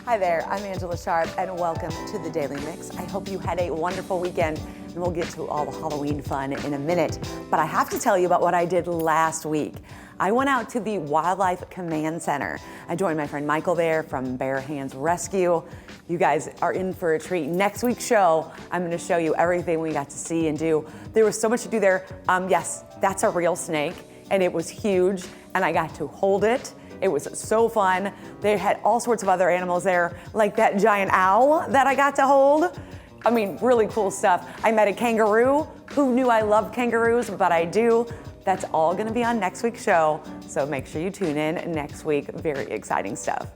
Hi there, I'm Angella Sharp and welcome to the Daily Mix. I hope you had a wonderful weekend and we'll get to all the Halloween fun in a minute. But I have to tell you about what I did last week. I went out to the Wildlife Command Center. I joined my friend Michael there from Bare Hands Rescue. You guys are in for a treat. Next week's show, I'm gonna show you everything we got to see and do. There was so much to do there. Yes, that's a real snake and it was huge and I got to hold it. It was so fun. They had all sorts of other animals there, like that giant owl that I got to hold. I mean, really cool stuff. I met a kangaroo. Who knew I loved kangaroos, but I do. That's all gonna be on next week's show, so make sure you tune in next week. Very exciting stuff.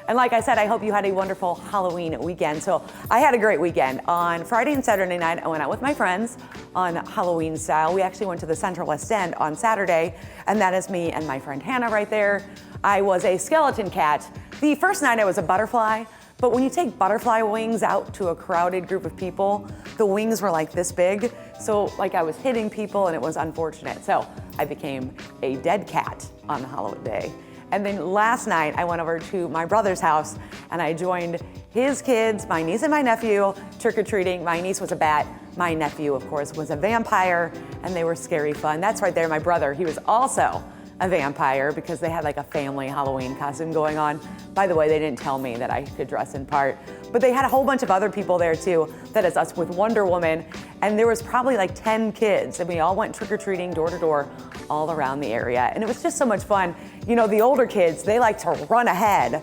And like I said, I hope you had a wonderful Halloween weekend. So I had a great weekend. On Friday and Saturday night, I went out with my friends on Halloween style. We actually went to the Central West End on Saturday, and that is me and my friend Hannah right there. I was a skeleton cat. The first night I was a butterfly, but when you take butterfly wings out to a crowded group of people, the wings were like this big. So like I was hitting people and it was unfortunate. So I became a dead cat on the holiday. And then last night I went over to my brother's house and I joined his kids, my niece and my nephew, trick-or-treating. My niece was a bat. My nephew, of course, was a vampire, and they were scary fun. That's right there, my brother. He was also a vampire because they had like a family Halloween costume going on. By the way, they didn't tell me that I could dress in part, but they had a whole bunch of other people there too. That is us with Wonder Woman. And there was probably like 10 kids and we all went trick-or-treating door to door all around the area. And it was just so much fun. You know, the older kids, they like to run ahead.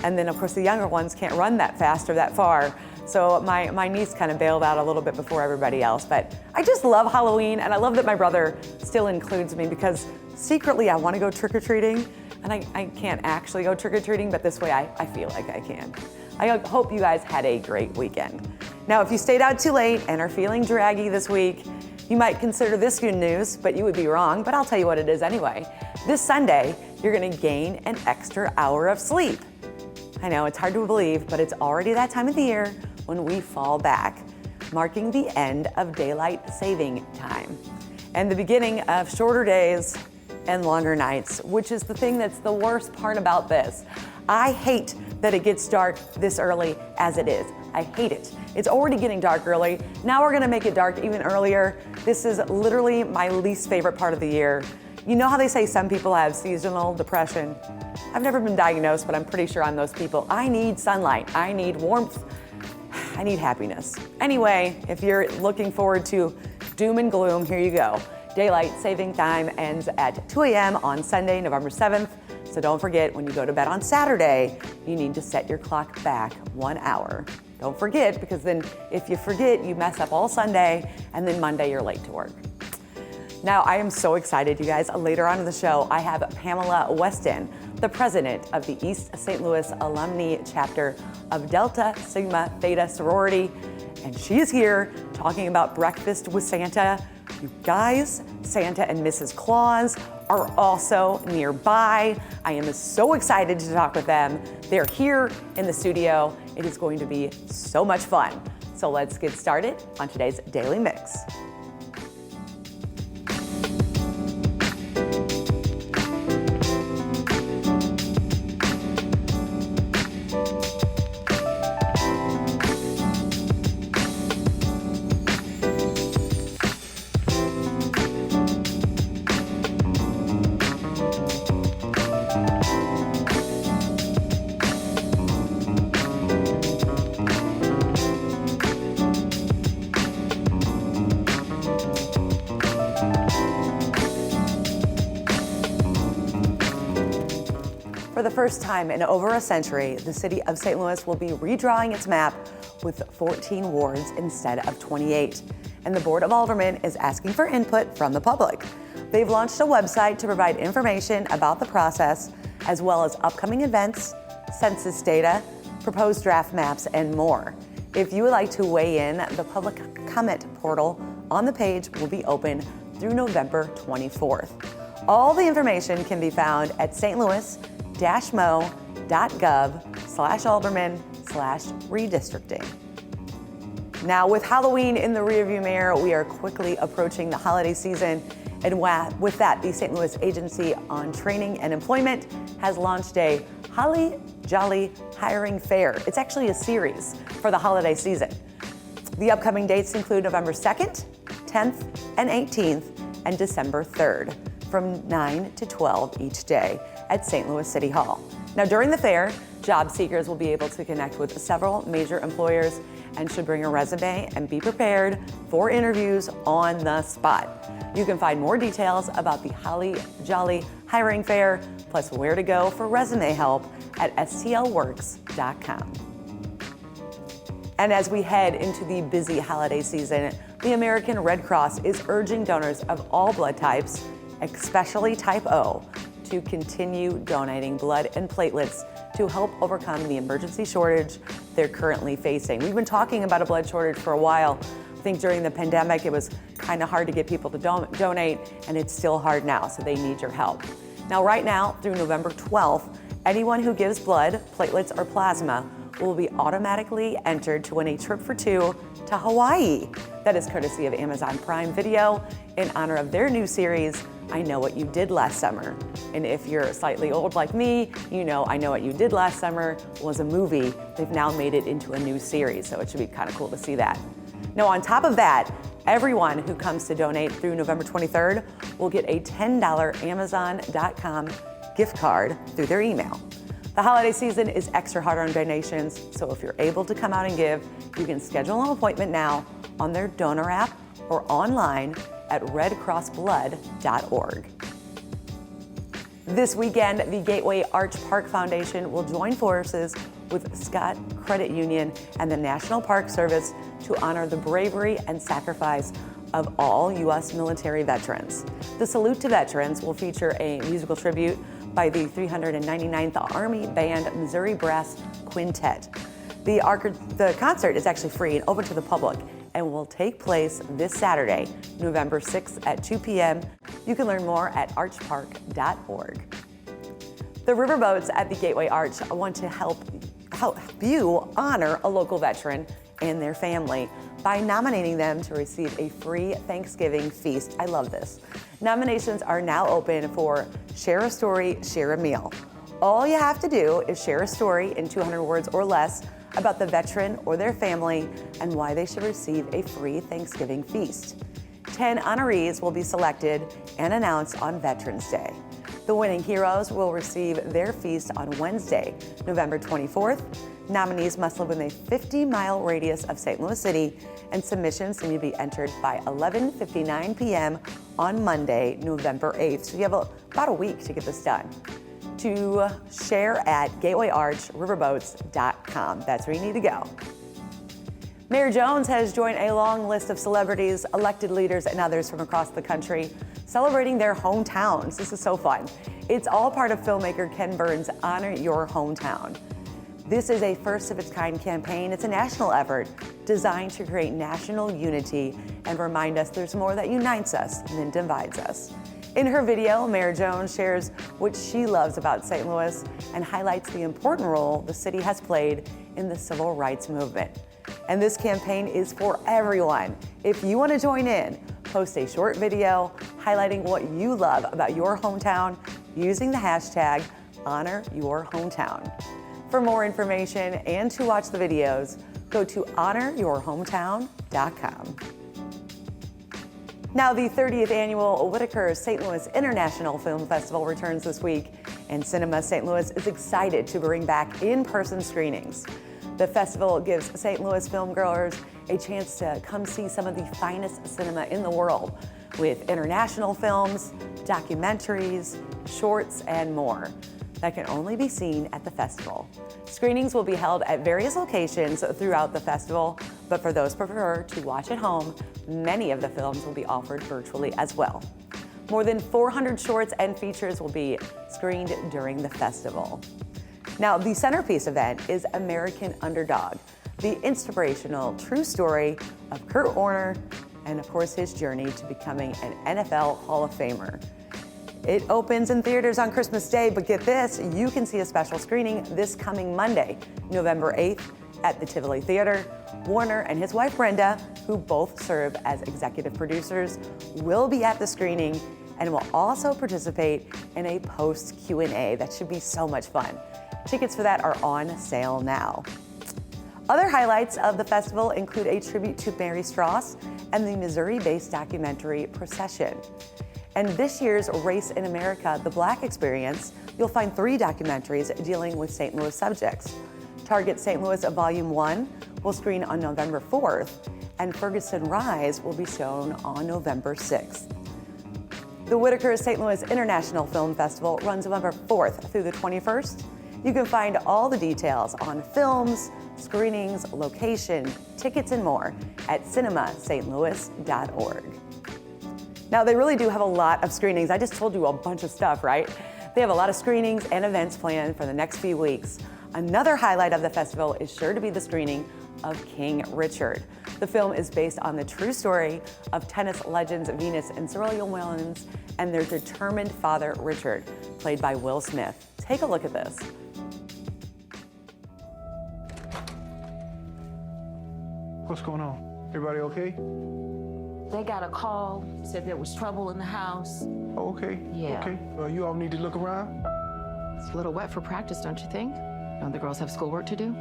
And then of course the younger ones can't run that fast or that far. So my niece kind of bailed out a little bit before everybody else. But I just love Halloween and I love that my brother still includes me because secretly I want to go trick-or-treating and I can't actually go trick-or-treating, but this way I feel like I can. I hope you guys had a great weekend. Now, if you stayed out too late and are feeling draggy this week, you might consider this good news, but you would be wrong, but I'll tell you what it is anyway. This Sunday, you're gonna gain an extra hour of sleep. I know it's hard to believe, but it's already that time of the year when we fall back, marking the end of daylight saving time and the beginning of shorter days and longer nights, which is the thing that's the worst part about this. I hate that it gets dark this early as it is. I hate it. It's already getting dark early. Now we're gonna make it dark even earlier. This is literally my least favorite part of the year. You know how they say some people have seasonal depression? I've never been diagnosed, but I'm pretty sure I'm those people. I need sunlight, I need warmth, I need happiness. Anyway, if you're looking forward to doom and gloom, here you go. Daylight saving time ends at 2 a.m. on Sunday, November 7th. So don't forget, when you go to bed on Saturday, you need to set your clock back 1 hour. Don't forget, because then if you forget, you mess up all Sunday, and then Monday you're late to work. Now, I am so excited, you guys. Later on in the show, I have Pamela Weston, the president of the East St. Louis Alumnae Chapter of Delta Sigma Theta Sorority, and she is here talking about breakfast with Santa. You guys, Santa and Mrs. Claus are also nearby. I am so excited to talk with them. They're here in the studio. It is going to be so much fun. So let's get started on today's Daily Mix. For the first time in over a century, the city of St. Louis will be redrawing its map with 14 wards instead of 28. And the Board of Aldermen is asking for input from the public. They've launched a website to provide information about the process, as well as upcoming events, census data, proposed draft maps, and more. If you would like to weigh in, the public comment portal on the page will be open through November 24th. All the information can be found at stlouis-mo.gov/alderman/redistricting. Now, with Halloween in the rearview mirror, we are quickly approaching the holiday season. And with that, the St. Louis Agency on Training and Employment has launched a Holly Jolly Hiring Fair. It's actually a series for the holiday season. The upcoming dates include November 2nd, 10th, and 18th, and December 3rd, from 9 to 12 each day at St. Louis City Hall. Now, during the fair, job seekers will be able to connect with several major employers and should bring a resume and be prepared for interviews on the spot. You can find more details about the Holly Jolly Hiring Fair, plus where to go for resume help at stlworks.com. And as we head into the busy holiday season, the American Red Cross is urging donors of all blood types, especially type O, to continue donating blood and platelets to help overcome the emergency shortage they're currently facing. We've been talking about a blood shortage for a while. I think during the pandemic, it was kind of hard to get people to donate, and it's still hard now, so they need your help. Now, right now, through November 12th, anyone who gives blood, platelets, or plasma will be automatically entered to win a trip for two to Hawaii. That is courtesy of Amazon Prime Video in honor of their new series, I Know What You Did Last Summer. And if you're slightly old like me, you know I Know What You Did Last Summer was a movie. They've now made it into a new series, so it should be kind of cool to see that. Now, on top of that, everyone who comes to donate through November 23rd will get a $10 Amazon.com gift card through their email. The holiday season is extra hard on donations, so if you're able to come out and give, you can schedule an appointment now on their donor app or online at redcrossblood.org. This weekend, the Gateway Arch Park Foundation will join forces with Scott Credit Union and the National Park Service to honor the bravery and sacrifice of all U.S. military veterans. The Salute to Veterans will feature a musical tribute by the 399th Army Band Missouri Brass Quintet. The concert is actually free and open to the public and will take place this Saturday, November 6th at 2 p.m. You can learn more at archpark.org. The riverboats at the Gateway Arch want to help you honor a local veteran and their family by nominating them to receive a free Thanksgiving feast. I love this. Nominations are now open for Share a Story, Share a Meal. All you have to do is share a story in 200 words or less about the veteran or their family and why they should receive a free Thanksgiving feast. 10 honorees will be selected and announced on Veterans Day. The winning heroes will receive their feast on Wednesday, November 24th. Nominees must live within a 50-mile radius of St. Louis City, and submissions need to be entered by 11:59 p.m. on Monday, November 8th. So you have about a week to get this done. To share at gatewayarchriverboats.com. That's where you need to go. Mayor Jones has joined a long list of celebrities, elected leaders, and others from across the country celebrating their hometowns. This is so fun. It's all part of filmmaker Ken Burns' Honor Your Hometown. This is a first-of-its-kind campaign. It's a national effort designed to create national unity and remind us there's more that unites us than divides us. In her video, Mayor Jones shares what she loves about St. Louis and highlights the important role the city has played in the civil rights movement. And this campaign is for everyone. If you want to join in, post a short video highlighting what you love about your hometown using the hashtag #HonorYourHometown. For more information and to watch the videos, go to honoryourhometown.com. Now, the 30th annual Whitaker St. Louis International Film Festival returns this week, and Cinema St. Louis is excited to bring back in-person screenings. The festival gives St. Louis filmgoers a chance to come see some of the finest cinema in the world, with international films, documentaries, shorts, and more that can only be seen at the festival. Screenings will be held at various locations throughout the festival, but for those who prefer to watch at home, many of the films will be offered virtually as well. More than 400 shorts and features will be screened during the festival. Now, the centerpiece event is American Underdog, the inspirational true story of Kurt Warner and, of course, his journey to becoming an NFL Hall of Famer. It opens in theaters on Christmas Day, but get this, you can see a special screening this coming Monday, November 8th at the Tivoli Theater. Warner and his wife Brenda, who both serve as executive producers, will be at the screening and will also participate in a post Q&A. That should be so much fun. Tickets for that are on sale now. Other highlights of the festival include a tribute to Mary Strauss and the Missouri-based documentary Procession. And this year's Race in America, The Black Experience, you'll find 3 documentaries dealing with St. Louis subjects. Target St. Louis Volume 1 will screen on November 4th, and Ferguson Rise will be shown on November 6th. The Whitaker St. Louis International Film Festival runs November 4th through the 21st. You can find all the details on films, screenings, location, tickets, and more at cinemastlouis.org. Now, they really do have a lot of screenings. I just told you a bunch of stuff, right? They have a lot of screenings and events planned for the next few weeks. Another highlight of the festival is sure to be the screening of King Richard. The film is based on the true story of tennis legends Venus and Serena Williams and their determined father, Richard, played by Will Smith. Take a look at this. What's going on? Everybody okay? They got a call, said there was trouble in the house. Oh, okay. Yeah. Okay. You all need to look around. It's a little wet for practice, don't you think? Don't the girls have schoolwork to do?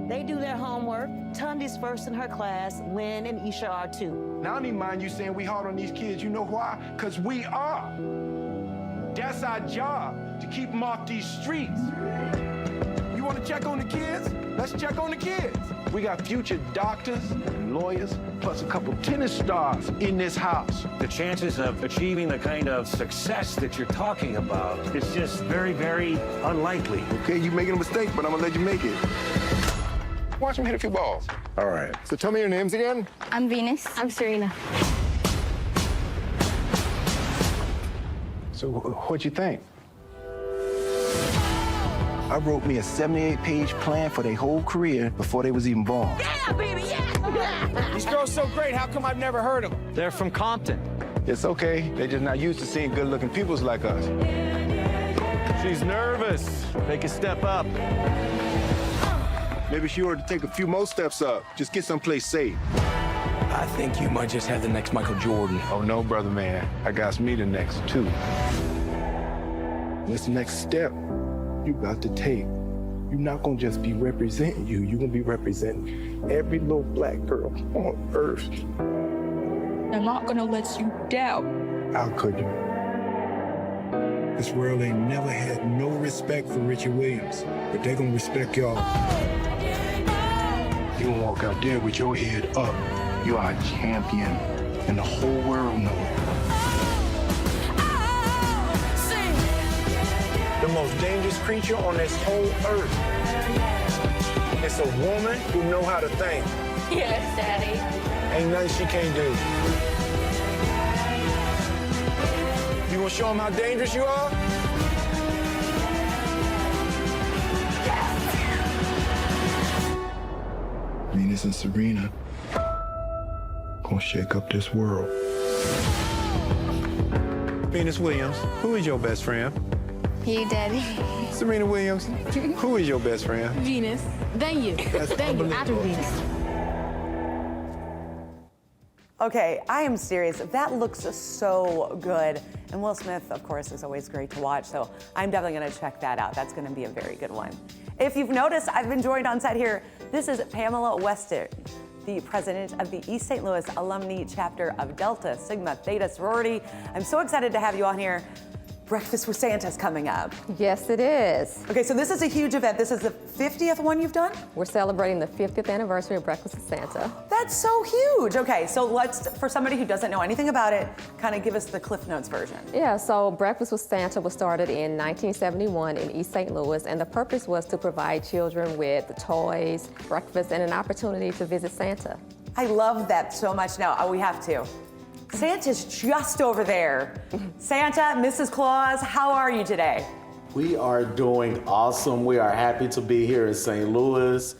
They do their homework. Tundi's first in her class. Lynn and Isha are too. Now, I don't even mind you saying we hard on these kids. You know why? Because we are. That's our job, to keep them off these streets. You want to check on the kids? Let's check on the kids. We got future doctors and lawyers, plus a couple tennis stars in this house. The chances of achieving the kind of success that you're talking about is just very, very unlikely. Okay, you making a mistake, but I'm gonna let you make it. Watch him hit a few balls. All right, so tell me your names again. I'm Venus. I'm Serena. So what'd you think? I wrote me a 78-page plan for their whole career before they was even born. Yeah, baby, yeah! These girls so great, how come I've never heard of them? They're from Compton. It's okay. They're just not used to seeing good-looking peoples like us. She's nervous. They can step up. Maybe she ought to take a few more steps up. Just get someplace safe. I think you might just have the next Michael Jordan. Oh, no, brother man. I got me the next, too. What's the next step you got to take? You're not gonna just be representing you. You're gonna be representing every little black girl on earth. I'm not gonna let you down. How could you? This world ain't never had no respect for Richard Williams, but they gonna respect y'all. You gonna walk out there with your head up. You are a champion, and the whole world knows it. The most dangerous creature on this whole earth. It's a woman who know how to think. Yes, Daddy. Ain't nothing she can't do. You gonna show them how dangerous you are? Venus and Serena gonna shake up this world. Venus Williams, who is your best friend? You, Daddy. Serena Williams, who is your best friend? Venus. Then you. That's Then you. After unbelievable. Venus. Okay, I am serious. That looks so good. And Will Smith, of course, is always great to watch, so I'm definitely gonna check that out. That's gonna be a very good one. If you've noticed, I've been joined on set here. This is Pamela Weston, the president of the East St. Louis Alumnae Chapter of Delta Sigma Theta Sorority. I'm so excited to have you on here. Breakfast with Santa's coming up. Yes, it is. Okay, so this is a huge event. This is the 50th one you've done? We're celebrating the 50th anniversary of Breakfast with Santa. That's so huge. Okay, so let's, for somebody who doesn't know anything about it, kind of give us the Cliff Notes version. Yeah, so Breakfast with Santa was started in 1971 in East St. Louis, and the purpose was to provide children with toys, breakfast, and an opportunity to visit Santa. I love that so much now. We have to. Santa's just over there. Santa, Mrs. Claus, how are you today? We are doing awesome. We are happy to be here in St. Louis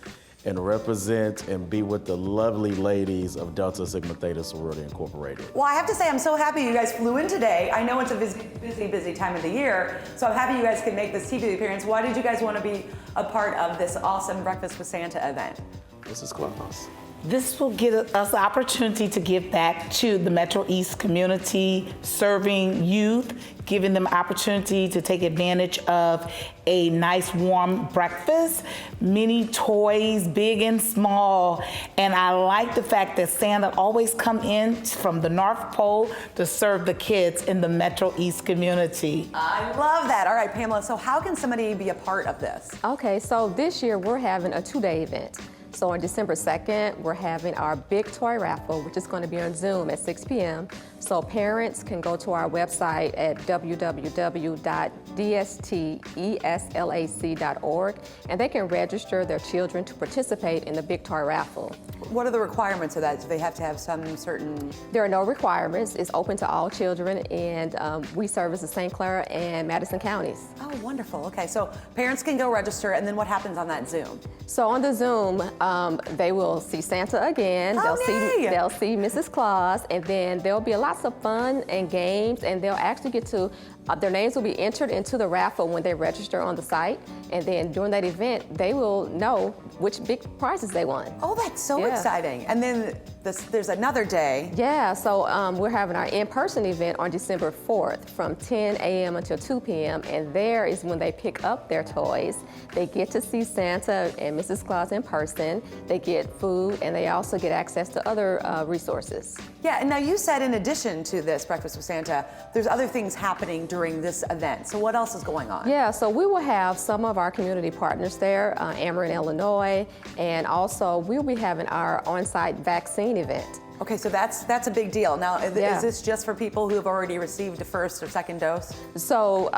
and represent and be with the lovely ladies of Delta Sigma Theta Sorority Incorporated. Well, I have to say, I'm so happy you guys flew in today. I know it's a busy time of the year, so I'm happy you guys could make this TV appearance. Why did you guys want to be a part of this awesome Breakfast with Santa event? This is Claus. This will give us the opportunity to give back to the Metro East community, serving youth, giving them opportunity to take advantage of a nice warm breakfast, many toys, big and small. And I like the fact that Santa always come in from the North Pole to serve the kids in the Metro East community. I love that. All right, Pamela, so how can somebody be a part of this? Okay, so this year we're having a 2-day event. So on December 2nd, we're having our big toy raffle, which is going to be on Zoom at 6 p.m. So parents can go to our website at www.dsteslac.org, and they can register their children to participate in the big toy raffle. What are the requirements of that? Do they have to have some certain... There are no requirements. It's open to all children, and we service the St. Clair and Madison counties. Oh, wonderful. Okay, so parents can go register, and then what happens on that Zoom? So on the Zoom, they will see Santa again. Oh, they'll see Mrs. Claus, and then there'll be lots of fun and games, and they'll actually get to, their names will be entered into the raffle when they register on the site, and then during that event, they will know which big prizes they won. Oh, that's so exciting. And then there's another day. Yeah, so we're having our in-person event on December 4th from 10 a.m. until 2 p.m. And there is when they pick up their toys. They get to see Santa and Mrs. Claus in person. They get food, and they also get access to other resources. Yeah, and now you said in addition to this Breakfast with Santa, there's other things happening during this event. So what else is going on? Yeah, so we will have some of our community partners there, Ameren, Illinois, and also we'll be having our on-site vaccine event. Okay, so that's a big deal. Now, is this just for people who have already received a first or second dose? So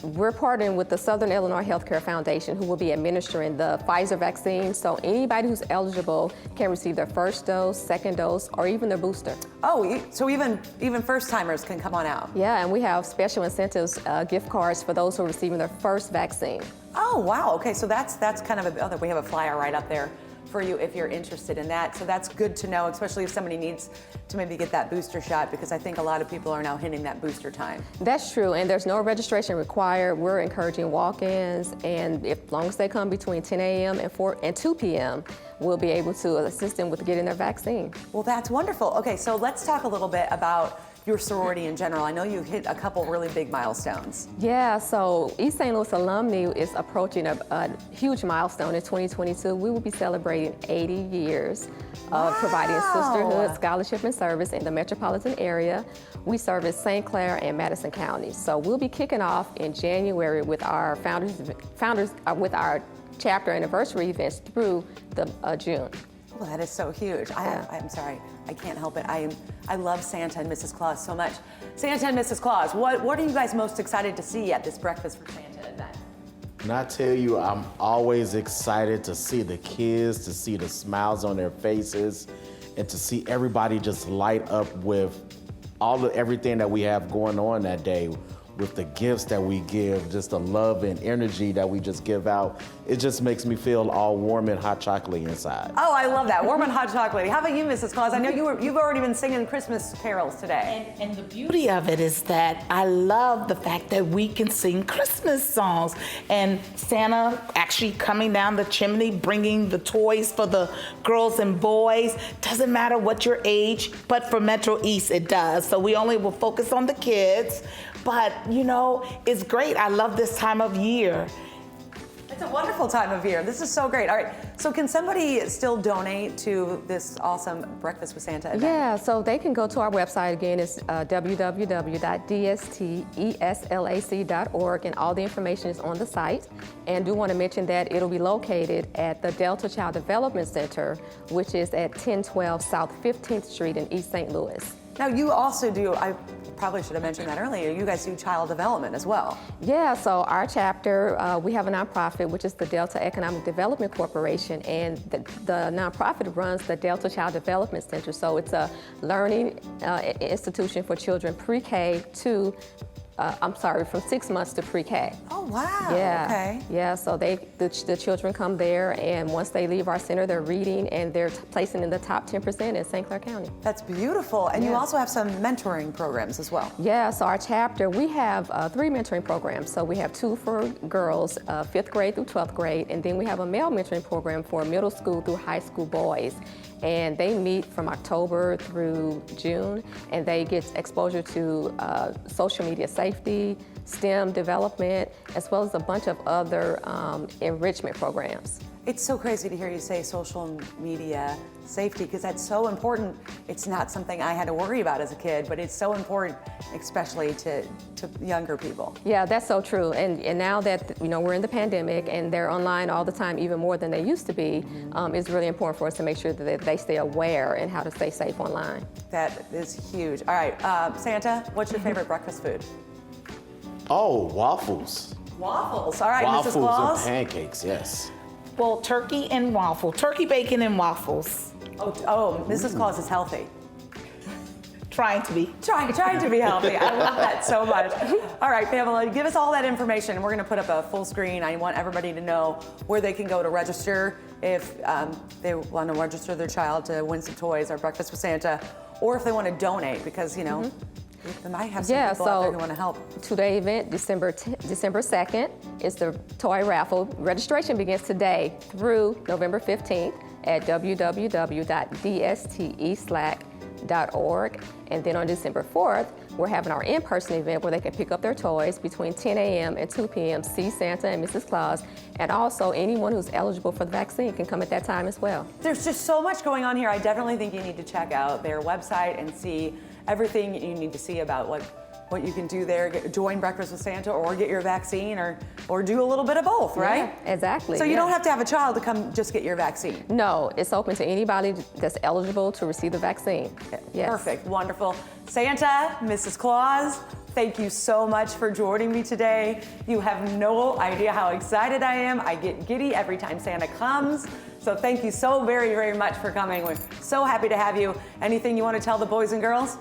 we're partnering with the Southern Illinois Healthcare Foundation, who will be administering the Pfizer vaccine. So anybody who's eligible can receive their first dose, second dose, or even their booster. Oh, so even first timers can come on out. Yeah, and we have special incentives, gift cards for those who are receiving their first vaccine. Oh, wow. Okay, so that's kind of we have a flyer right up there for you if you're interested in that. So that's good to know, especially if somebody needs to maybe get that booster shot, because I think a lot of people are now hitting that booster time. That's true, and there's no registration required. We're encouraging walk-ins, and as long as they come between 10 a.m. and 2 p.m., we'll be able to assist them with getting their vaccine. Well, that's wonderful. Okay, so let's talk a little bit about your sorority in general. I know you hit a couple really big milestones. Yeah, so East St. Louis Alumnae is approaching a huge milestone in 2022. We will be celebrating 80 years of providing sisterhood, scholarship, and service in the metropolitan area. We service St. Clair and Madison counties. So we'll be kicking off in January with our with our chapter anniversary events through the June. Oh, that is so huge. I'm sorry, I can't help it. I love Santa and Mrs. Claus so much. Santa and Mrs. Claus, what are you guys most excited to see at this Breakfast for Santa event? And I tell you, I'm always excited to see the kids, to see the smiles on their faces, and to see everybody just light up with everything that we have going on that day, with the gifts that we give, just the love and energy that we just give out. It just makes me feel all warm and hot chocolate inside. Oh, I love that, warm and hot chocolate. How about you, Mrs. Claus? I know you've already been singing Christmas carols today. And the beauty of it is that I love the fact that we can sing Christmas songs, and Santa actually coming down the chimney, bringing the toys for the girls and boys. Doesn't matter what your age, but for Metro East it does. So we only will focus on the kids. But, you know, it's great. I love this time of year. It's a wonderful time of year. This is so great. All right, so can somebody still donate to this awesome Breakfast with Santa event? Yeah, so they can go to our website again. It's www.dsteslac.org, and all the information is on the site. And do want to mention that it'll be located at the Delta Child Development Center, which is at 1012 South 15th Street in East St. Louis. Now you also do, I probably should have mentioned that earlier, you guys do child development as well. Yeah, so our chapter, we have a nonprofit, which is the Delta Economic Development Corporation, and the nonprofit runs the Delta Child Development Center. So it's a learning institution for children pre-K to from 6 months to pre-K. Oh, wow. Yeah. Okay. Yeah, so the children come there, and once they leave our center, they're reading, and they're placing in the top 10% in St. Clair County. That's beautiful. And you Yeah. also have some mentoring programs as well. Yeah, so our chapter, we have 3 mentoring programs. So we have 2 for girls, 5th grade through 12th grade, and then we have a male mentoring program for middle school through high school boys. And they meet from October through June, and they get exposure to social media safety, STEM development, as well as a bunch of other enrichment programs. It's so crazy to hear you say social media safety, because that's so important. It's not something I had to worry about as a kid, but it's so important, especially to younger people. Yeah, that's so true. And now that we're in the pandemic and they're online all the time, even more than they used to be, it's really important for us to make sure that they stay aware and how to stay safe online. That is huge. All right, Santa, what's your favorite breakfast food? Oh, waffles. Waffles. All right, Waffles Mrs. Claus. and pancakes, yes. Well, turkey and waffle, turkey bacon and waffles. Oh, Mrs. Claus is healthy. Trying to be. Trying to be healthy. I love that so much. All right, Pamela, give us all that information, and we're going to put up a full screen. I want everybody to know where they can go to register if they want to register their child to win some toys or Breakfast with Santa, or if they want to donate, because they might have some people out there who want to help. Today event, December 2nd, is the toy raffle. Registration begins today through November 15th at www.dsteslac.org. And then on December 4th, we're having our in-person event where they can pick up their toys between 10 a.m. and 2 p.m., see Santa and Mrs. Claus, and also anyone who's eligible for the vaccine can come at that time as well. There's just so much going on here. I definitely think you need to check out their website and see everything you need to see about what you can do there. Join Breakfast with Santa, or get your vaccine, or do a little bit of both, right? Yeah, exactly. So you don't have to have a child to come just get your vaccine. No, it's open to anybody that's eligible to receive the vaccine. Yes. Perfect, wonderful. Santa, Mrs. Claus, thank you so much for joining me today. You have no idea how excited I am. I get giddy every time Santa comes. So thank you so very, very much for coming. We're so happy to have you. Anything you want to tell the boys and girls?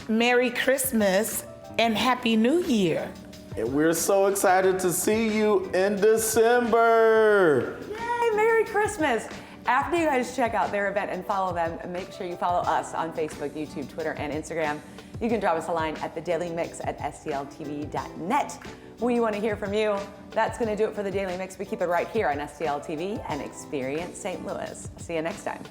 Merry Christmas and Happy New Year. And we're so excited to see you in December. Yay, Merry Christmas. After you guys check out their event and follow them, make sure you follow us on Facebook, YouTube, Twitter, and Instagram. You can drop us a line at thedailymix@stltv.net. We want to hear from you. That's going to do it for the Daily Mix. We keep it right here on STL TV and Experience St. Louis. See you next time.